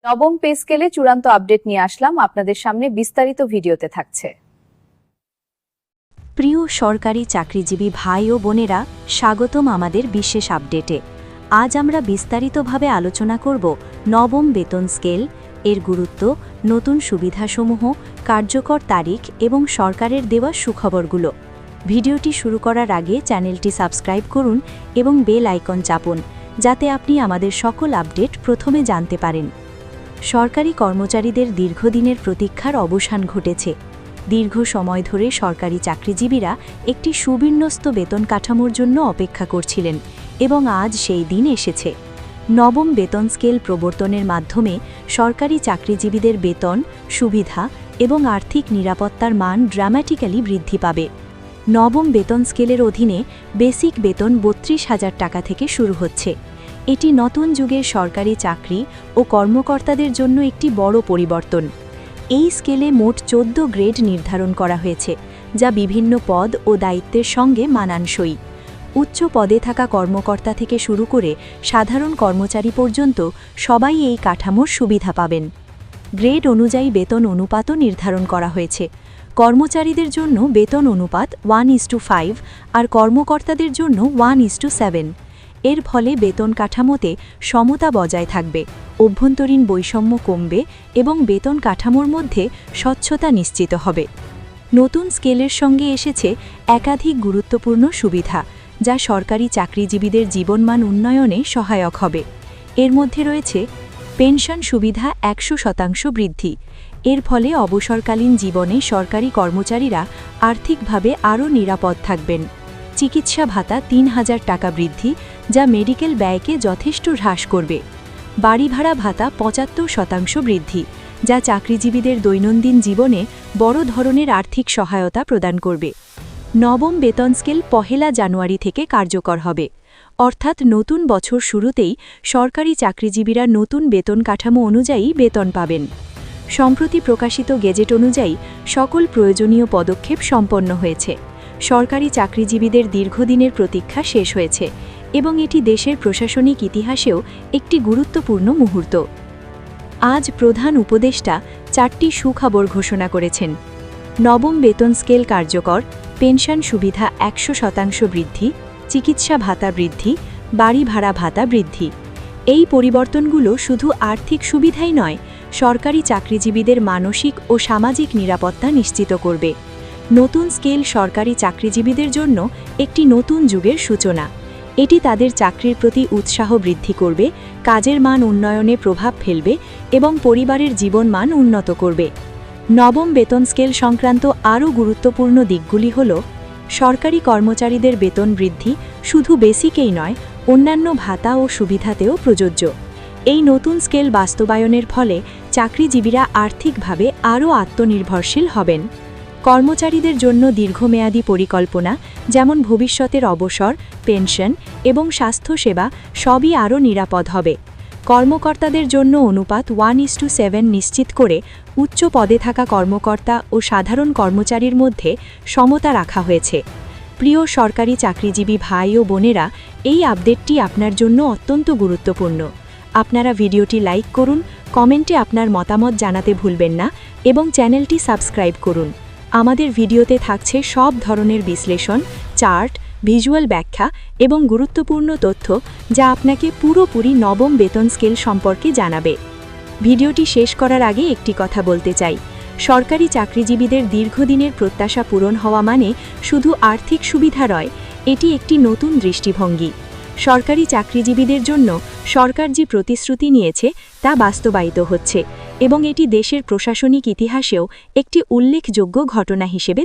নবম পে স্কেলে চূড়ান্ত আপডেট নিয়ে আসলাম আপনাদের সামনে, বিস্তারিত ভিডিওতে থাকছে। প্রিয় সরকারি চাকরিজীবী ভাই ও বোনেরা, স্বাগতম আমাদের বিশেষ আপডেটে। আজ আমরা বিস্তারিতভাবে আলোচনা করব নবম বেতন স্কেল, এর গুরুত্ব, নতুন সুবিধাসমূহ, কার্যকর তারিখ এবং সরকারের দেওয়া সুখবরগুলো। ভিডিওটি শুরু করার আগে চ্যানেলটি সাবস্ক্রাইব করুন এবং বেল আইকন চাপুন, যাতে আপনি আমাদের সকল আপডেট প্রথমে জানতে পারেন। সরকারি কর্মচারীদের দীর্ঘদিনের প্রতীক্ষার অবসান ঘটেছে। দীর্ঘ সময় ধরে সরকারি চাকরিজীবীরা একটি সুবিন্যস্ত বেতন কাঠামোর জন্য অপেক্ষা করছিলেন এবং আজ সেই দিন এসেছে। নবম বেতন স্কেল প্রবর্তনের মাধ্যমে সরকারি চাকরিজীবীদের বেতন, সুবিধা এবং আর্থিক নিরাপত্তার মান ড্রামাটিক্যালি বৃদ্ধি পাবে। নবম বেতন স্কেলের অধীনে বেসিক বেতন ৩২,০০০ টাকা থেকে শুরু হচ্ছে। এটি নতুন যুগের সরকারি চাকরি ও কর্মকর্তাদের জন্য একটি বড় পরিবর্তন। এই স্কেলে মোট ১৪ গ্রেড নির্ধারণ করা হয়েছে, যা বিভিন্ন পদ ও দায়িত্বের সঙ্গে মানানসই। উচ্চ পদে থাকা কর্মকর্তা থেকে শুরু করে সাধারণ কর্মচারী পর্যন্ত সবাই এই কাঠামোর সুবিধা পাবেন। গ্রেড অনুযায়ী বেতন অনুপাতও নির্ধারণ করা হয়েছে। কর্মচারীদের জন্য বেতন অনুপাত 1:5 আর কর্মকর্তাদের জন্য 1:7। এর ফলে বেতন কাঠামোতে সমতা বজায় থাকবে, অভ্যন্তরীণ বৈষম্য কমবে এবং বেতন কাঠামোর মধ্যে স্বচ্ছতা নিশ্চিত হবে। নতুন স্কেলের সঙ্গে এসেছে একাধিক গুরুত্বপূর্ণ সুবিধা, যা সরকারি চাকরিজীবীদের জীবনমান উন্নয়নে সহায়ক হবে। এর মধ্যে রয়েছে পেনশন সুবিধা ১০০% বৃদ্ধি। এর ফলে অবসরকালীন জীবনে সরকারি কর্মচারীরা আর্থিকভাবে আরও নিরাপদ থাকবেন। চিকিৎসা ভাতা ৩,০০০ টাকা বৃদ্ধি, যা মেডিকেল ব্যয়কে যথেষ্ট হ্রাস করবে। বাড়ি ভাড়া ভাতা ৭৫% বৃদ্ধি, যা চাকরিজীবীদের দৈনন্দিন জীবনে বড় ধরনের আর্থিক সহায়তা প্রদান করবে। নবম বেতন স্কেল ১ জানুয়ারি থেকে কার্যকর হবে, অর্থাৎ নতুন বছর শুরুতেই সরকারি চাকরিজীবীরা নতুন বেতন কাঠামো অনুযায়ী বেতন পাবেন। সম্প্রতি প্রকাশিত গেজেট অনুযায়ী সকল প্রয়োজনীয় পদক্ষেপ সম্পন্ন হয়েছে। সরকারি চাকরিজীবীদের দীর্ঘদিনের প্রতীক্ষা শেষ হয়েছে এবং এটি দেশের প্রশাসনিক ইতিহাসেও একটি গুরুত্বপূর্ণ মুহূর্ত। আজ প্রধান উপদেষ্টা ৪টি সুখবর ঘোষণা করেছেন। নবম বেতন স্কেল কার্যকর, পেনশন সুবিধা ১০০% বৃদ্ধি, চিকিৎসা ভাতা বৃদ্ধি, বাড়ি ভাড়া ভাতা বৃদ্ধি। এই পরিবর্তনগুলো শুধু আর্থিক সুবিধাই নয়, সরকারি চাকরিজীবীদের মানসিক ও সামাজিক নিরাপত্তা নিশ্চিত করবে। নতুন স্কেল সরকারি চাকরিজীবীদের জন্য একটি নতুন যুগের সূচনা। এটি তাদের চাকরির প্রতি উৎসাহ বৃদ্ধি করবে, কাজের মান উন্নয়নে প্রভাব ফেলবে এবং পরিবারের জীবনমান উন্নত করবে। নবম বেতন স্কেল সংক্রান্ত আরও গুরুত্বপূর্ণ দিকগুলি হল: সরকারি কর্মচারীদের বেতন বৃদ্ধি শুধু বেসিকেই নয়, অন্যান্য ভাতা ও সুবিধাতেও প্রযোজ্য। এই নতুন স্কেল বাস্তবায়নের ফলে চাকরিজীবীরা আর্থিকভাবে আরও আত্মনির্ভরশীল হবেন। কর্মচারীদের জন্য দীর্ঘমেয়াদী পরিকল্পনা, যেমন ভবিষ্যতের অবসর, পেনশন এবং স্বাস্থ্যসেবা, সবই আরও নিরাপদ হবে। কর্মকর্তাদের জন্য অনুপাত 1:7 নিশ্চিত করে উচ্চ পদে থাকা কর্মকর্তা ও সাধারণ কর্মচারীর মধ্যে সমতা রাখা হয়েছে। প্রিয় সরকারি চাকরিজীবী ভাই ও বোনেরা, এই আপডেটটি আপনার জন্য অত্যন্ত গুরুত্বপূর্ণ। আপনারা ভিডিওটি লাইক করুন, কমেন্টে আপনার মতামত জানাতে ভুলবেন না এবং চ্যানেলটি সাবস্ক্রাইব করুন। আমাদের ভিডিওতে থাকছে সব ধরনের বিশ্লেষণ, চার্ট, ভিজুয়াল ব্যাখ্যা এবং গুরুত্বপূর্ণ তথ্য, যা আপনাকে পুরোপুরি নবম বেতন স্কেল সম্পর্কে জানাবে। ভিডিওটি শেষ করার আগে একটি কথা বলতে চাই। সরকারি চাকরিজীবীদের দীর্ঘদিনের প্রত্যাশা পূরণ হওয়া মানে শুধু আর্থিক সুবিধা নয়, এটি একটি নতুন দৃষ্টিভঙ্গি। সরকারি চাকরিজীবীদের জন্য সরকার যে প্রতিশ্রুতি নিয়েছে তা বাস্তবায়িত হচ্ছে এবং এটি দেশের প্রশাসনিক ইতিহাসেও একটি উল্লেখযোগ্য ঘটনা হিসেবে